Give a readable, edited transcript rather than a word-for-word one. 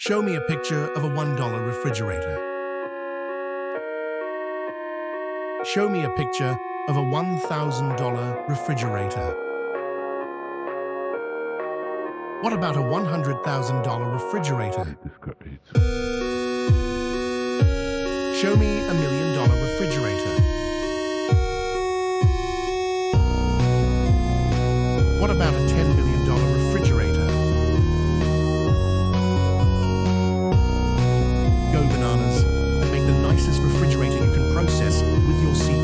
Show me a picture of a $1 refrigerator. Show me a picture of a $1,000 refrigerator. What about a $100,000 refrigerator? Show me a $1 million refrigerator. What about a $10 million refrigerator? Go bananas and make the nicest refrigerator you can process with your secret.